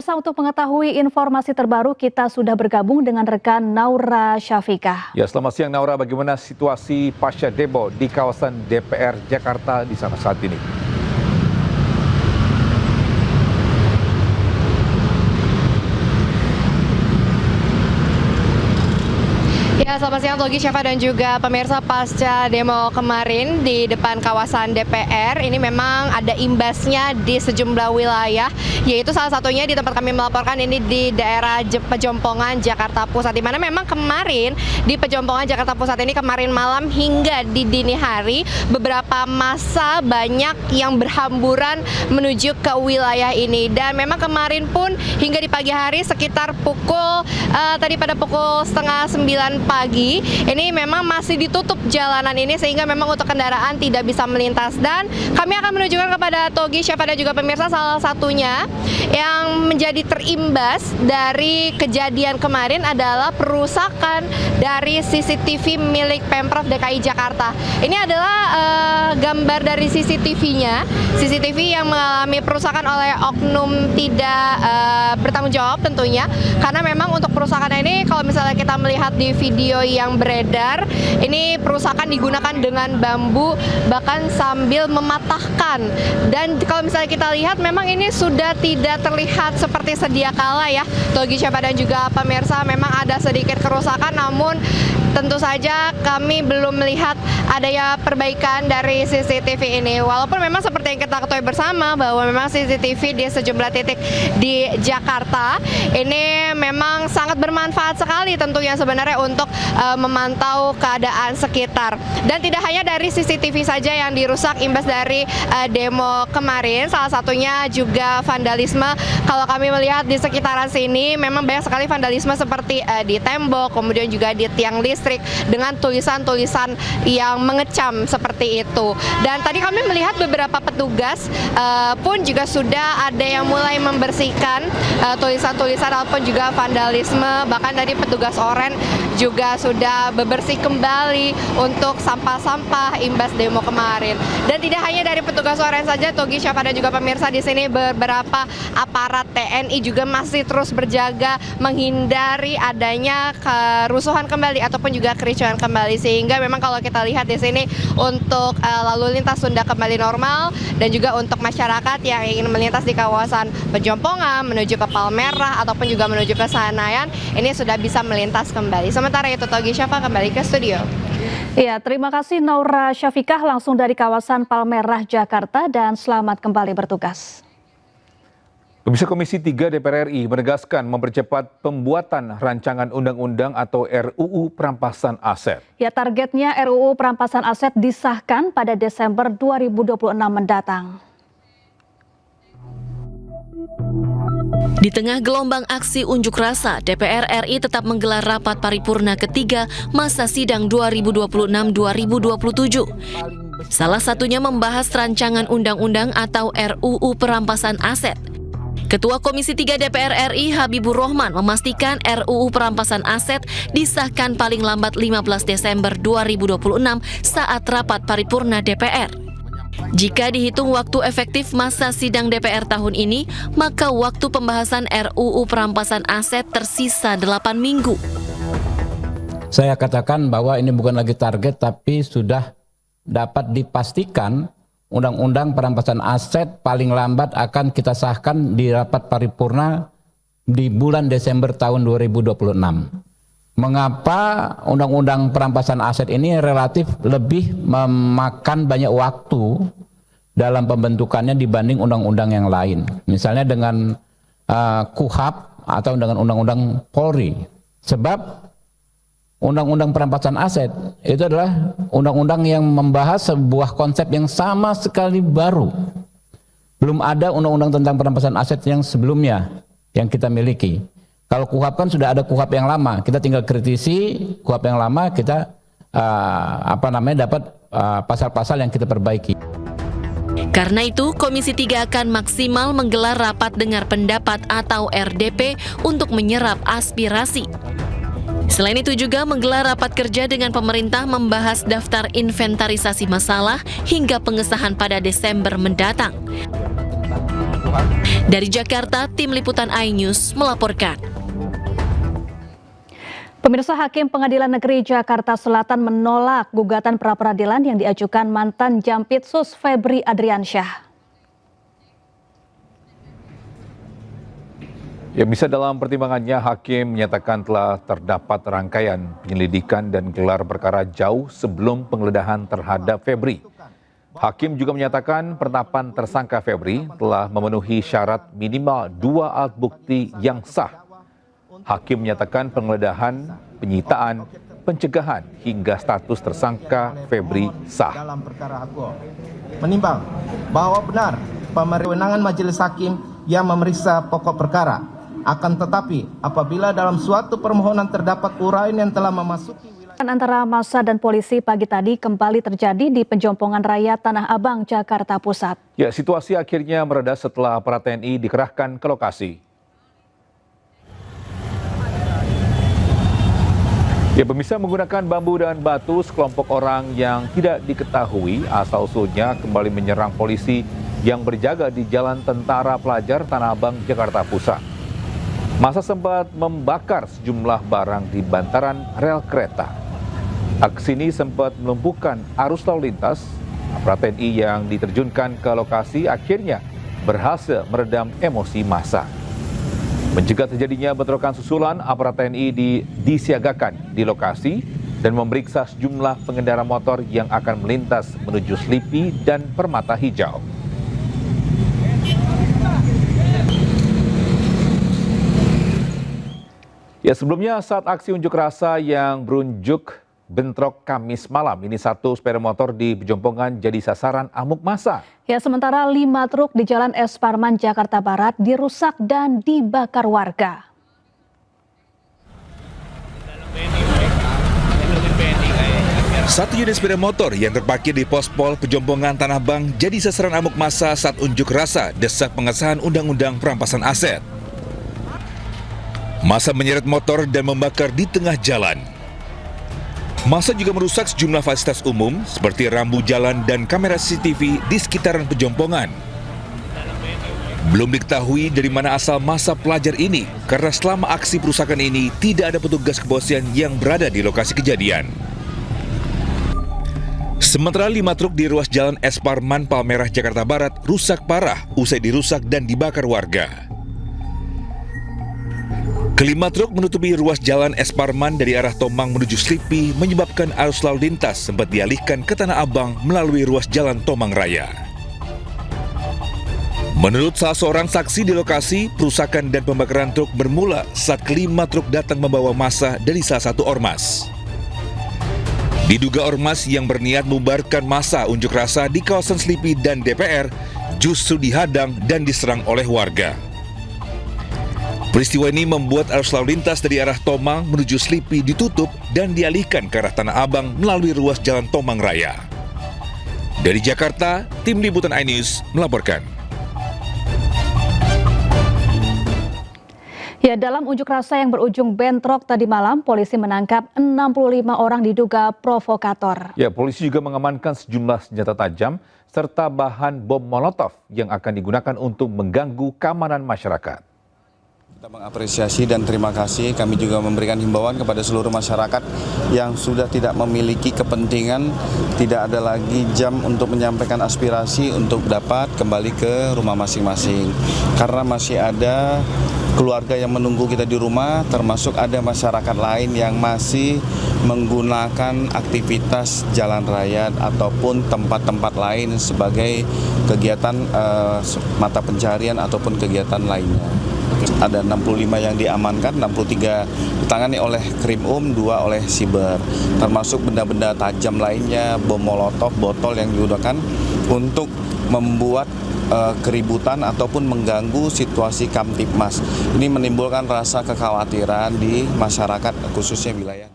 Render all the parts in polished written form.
Pemirsa, untuk mengetahui informasi terbaru kita sudah bergabung dengan rekan Naura Syafikah. Ya, selamat siang Naura. Bagaimana situasi pasca demo di kawasan DPR Jakarta di sana saat ini? Ya, selamat siang Togi, Syafa dan juga pemirsa. Pasca demo kemarin di depan kawasan DPR, ini memang ada imbasnya di sejumlah wilayah, yaitu salah satunya di tempat kami melaporkan ini di daerah Pejompongan, Jakarta Pusat, di mana memang kemarin di Pejompongan, Jakarta Pusat ini kemarin malam hingga di dini hari, beberapa massa banyak yang berhamburan menuju ke wilayah ini. Dan memang kemarin pun hingga di pagi hari sekitar pukul tadi pada pukul 8:30 pagi, ini memang masih ditutup jalanan ini sehingga memang untuk kendaraan tidak bisa melintas. Dan kami akan menunjukkan kepada Togi, Syafa dan juga pemirsa salah satunya yang menjadi terimbas dari kejadian kemarin adalah perusakan dari CCTV milik Pemprov DKI Jakarta. Ini adalah gambar dari CCTV-nya, CCTV yang mengalami perusakan oleh oknum tidak bertanggung jawab tentunya, karena memang untuk perusakan ini kalau misalnya kita melihat di video yang beredar, ini perusakan digunakan dengan bambu bahkan sambil mematahkan. Dan kalau misalnya kita lihat memang ini sudah tidak terlihat seperti sedia kala ya Togi, Syafa dan juga pemirsa. Memang ada sedikit kerusakan, namun tentu saja kami belum melihat adanya perbaikan dari CCTV ini. Walaupun memang seperti yang kita ketahui bersama bahwa memang CCTV di sejumlah titik di Jakarta ini memang sangat bermanfaat sekali tentunya sebenarnya untuk memantau keadaan sekitar. Dan tidak hanya dari CCTV saja yang dirusak imbas dari demo kemarin, salah satunya juga vandalisme. Kalau kami melihat di sekitaran sini memang banyak sekali vandalisme seperti di tembok, kemudian juga di tiang listrik dengan tulisan-tulisan yang mengecam seperti itu. Dan tadi kami melihat beberapa petugas pun juga sudah ada yang mulai membersihkan tulisan-tulisan ataupun juga vandalisme. Bahkan tadi petugas oren juga sudah bebersih kembali untuk sampah-sampah imbas demo kemarin. Dan tidak hanya dari petugas oren saja, Togi, Syafa dan juga pemirsa, di sini beberapa aparat TNI juga masih terus berjaga menghindari adanya kerusuhan kembali ataupun juga kericuhan kembali, sehingga memang kalau kita lihat di sini untuk lalu lintas sudah kembali normal. Dan juga untuk masyarakat yang ingin melintas di kawasan Pejompongan menuju ke Palmerah ataupun juga menuju ke Senayan, ini sudah bisa melintas kembali. Sementara itu Togi, Syafa, kembali ke studio. Iya, terima kasih Naura Syafikah langsung dari kawasan Palmerah, Jakarta, dan selamat kembali bertugas. Pemirsa, Komisi 3 DPR RI menegaskan mempercepat pembuatan rancangan undang-undang atau RUU perampasan aset. Ya, targetnya RUU perampasan aset disahkan pada Desember 2026 mendatang. Di tengah gelombang aksi unjuk rasa, DPR RI tetap menggelar rapat paripurna ketiga masa sidang 2026-2027. Salah satunya membahas rancangan undang-undang atau RUU perampasan aset. Ketua Komisi 3 DPR RI Habibur Rahman memastikan RUU perampasan aset disahkan paling lambat 15 Desember 2026 saat rapat paripurna DPR. Jika dihitung waktu efektif masa sidang DPR tahun ini, maka waktu pembahasan RUU perampasan aset tersisa 8 minggu. Saya katakan bahwa ini bukan lagi target, tapi sudah dapat dipastikan Undang-Undang perampasan aset paling lambat akan kita sahkan di rapat paripurna di bulan Desember tahun 2026. Mengapa Undang-Undang perampasan aset ini relatif lebih memakan banyak waktu dalam pembentukannya dibanding undang-undang yang lain? Misalnya dengan KUHP atau dengan Undang-Undang Polri. Sebab Undang-Undang perampasan aset itu adalah undang-undang yang membahas sebuah konsep yang sama sekali baru. Belum ada undang-undang tentang perampasan aset yang sebelumnya yang kita miliki. Kalau KUHP kan sudah ada KUHP yang lama, kita tinggal kritisi KUHP yang lama, kita dapat pasal-pasal yang kita perbaiki. Karena itu, Komisi 3 akan maksimal menggelar rapat dengar pendapat atau RDP untuk menyerap aspirasi. Selain itu juga menggelar rapat kerja dengan pemerintah membahas daftar inventarisasi masalah hingga pengesahan pada Desember mendatang. Dari Jakarta, Tim Liputan iNews melaporkan. Pemirsa, Hakim Pengadilan Negeri Jakarta Selatan menolak gugatan pra-peradilan yang diajukan mantan Jampitsus Febri Adriansyah. Ya, bisa dalam pertimbangannya, Hakim menyatakan telah terdapat rangkaian penyelidikan dan gelar perkara jauh sebelum penggeledahan terhadap Febri. Hakim juga menyatakan penetapan tersangka Febri telah memenuhi syarat minimal 2 alat bukti yang sah. Hakim menyatakan penggeledahan, penyitaan, pencegahan hingga status tersangka Febri sah. Dalam perkara aku menimbang bahwa benar kewenangan majelis hakim yang memeriksa pokok perkara. Akan tetapi apabila dalam suatu permohonan terdapat uraian yang telah memasuki Antara massa dan polisi pagi tadi kembali terjadi di Pejompongan Raya Tanah Abang, Jakarta Pusat. Ya, situasi akhirnya mereda setelah aparat TNI dikerahkan ke lokasi. Ya, pemirsa, menggunakan bambu dan batu, sekelompok orang yang tidak diketahui asal-usulnya kembali menyerang polisi yang berjaga di Jalan Tentara Pelajar Tanah Abang, Jakarta Pusat. Massa sempat membakar sejumlah barang di bantaran rel kereta. Aksi ini sempat melumpuhkan arus lalu lintas. Aparat TNI yang diterjunkan ke lokasi akhirnya berhasil meredam emosi massa. Mencegah terjadinya bentrokan susulan, aparat TNI disiagakan di lokasi dan memeriksa sejumlah pengendara motor yang akan melintas menuju Slipi dan Permata Hijau. Ya, sebelumnya saat aksi unjuk rasa yang berunjuk bentrok Kamis malam, ini satu sepeda motor di Pejompongan jadi sasaran amuk massa. Ya, sementara 5 truk di Jalan Es Parman, Jakarta Barat dirusak dan dibakar warga. Satu unit sepeda motor yang terparkir di pos Pol Pejompongan Tanah Abang jadi sasaran amuk massa saat unjuk rasa desak pengesahan Undang-Undang Perampasan Aset. Massa menyeret motor dan membakar di tengah jalan. Massa juga merusak sejumlah fasilitas umum seperti rambu jalan dan kamera CCTV di sekitaran Pejompongan. Belum diketahui dari mana asal massa pelajar ini karena selama aksi perusakan ini tidak ada petugas kepolisian yang berada di lokasi kejadian. Sementara 5 truk di ruas jalan Es Parman, Palmerah, Jakarta Barat rusak parah usai dirusak dan dibakar warga. Kelima truk menutupi ruas jalan Es Parman dari arah Tomang menuju Slipi menyebabkan arus lalu lintas sempat dialihkan ke Tanah Abang melalui ruas jalan Tomang Raya. Menurut salah seorang saksi di lokasi, perusakan dan pembakaran truk bermula saat kelima truk datang membawa massa dari salah satu ormas. Diduga ormas yang berniat membubarkan massa unjuk rasa di kawasan Slipi dan DPR justru dihadang dan diserang oleh warga. Peristiwa ini membuat arus lalu lintas dari arah Tomang menuju Slipi ditutup dan dialihkan ke arah Tanah Abang melalui ruas jalan Tomang Raya. Dari Jakarta, Tim Liputan iNews melaporkan. Ya, dalam unjuk rasa yang berujung bentrok tadi malam, polisi menangkap 65 orang diduga provokator. Ya, polisi juga mengamankan sejumlah senjata tajam serta bahan bom molotov yang akan digunakan untuk mengganggu keamanan masyarakat. Kita mengapresiasi dan terima kasih. Kami juga memberikan himbauan kepada seluruh masyarakat yang sudah tidak memiliki kepentingan, tidak ada lagi jam untuk menyampaikan aspirasi untuk dapat kembali ke rumah masing-masing. Karena masih ada keluarga yang menunggu kita di rumah, termasuk ada masyarakat lain yang masih menggunakan aktivitas jalan raya ataupun tempat-tempat lain sebagai kegiatan mata pencarian ataupun kegiatan lainnya. Ada 65 yang diamankan, 63 ditangani oleh Krimum, 2 oleh Siber. Termasuk benda-benda tajam lainnya, bom molotov, botol yang digunakan untuk membuat keributan ataupun mengganggu situasi Kamtipmas. Ini menimbulkan rasa kekhawatiran di masyarakat khususnya wilayah.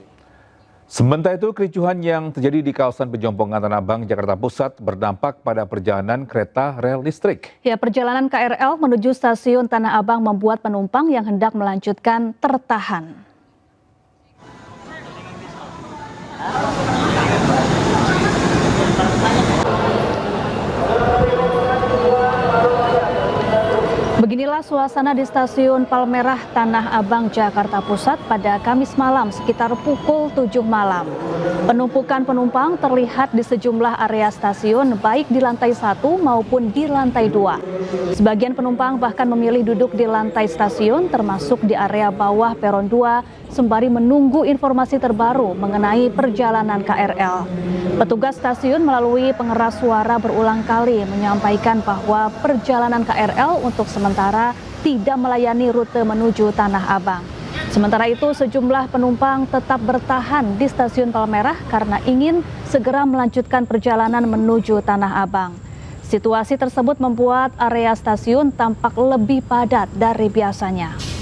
Sementara itu, kericuhan yang terjadi di kawasan Pejompongan Tanah Abang, Jakarta Pusat berdampak pada perjalanan kereta rel listrik. Ya, perjalanan KRL menuju stasiun Tanah Abang membuat penumpang yang hendak melanjutkan tertahan. Beginilah suasana di stasiun Palmerah Tanah Abang, Jakarta Pusat pada Kamis malam sekitar pukul 7 malam. Penumpukan penumpang terlihat di sejumlah area stasiun baik di lantai 1 maupun di lantai 2. Sebagian penumpang bahkan memilih duduk di lantai stasiun termasuk di area bawah peron 2 sembari menunggu informasi terbaru mengenai perjalanan KRL. Petugas stasiun melalui pengeras suara berulang kali menyampaikan bahwa perjalanan KRL untuk sementara tidak melayani rute menuju Tanah Abang. Sementara itu, sejumlah penumpang tetap bertahan di stasiun Palmerah karena ingin segera melanjutkan perjalanan menuju Tanah Abang. Situasi tersebut membuat area stasiun tampak lebih padat dari biasanya.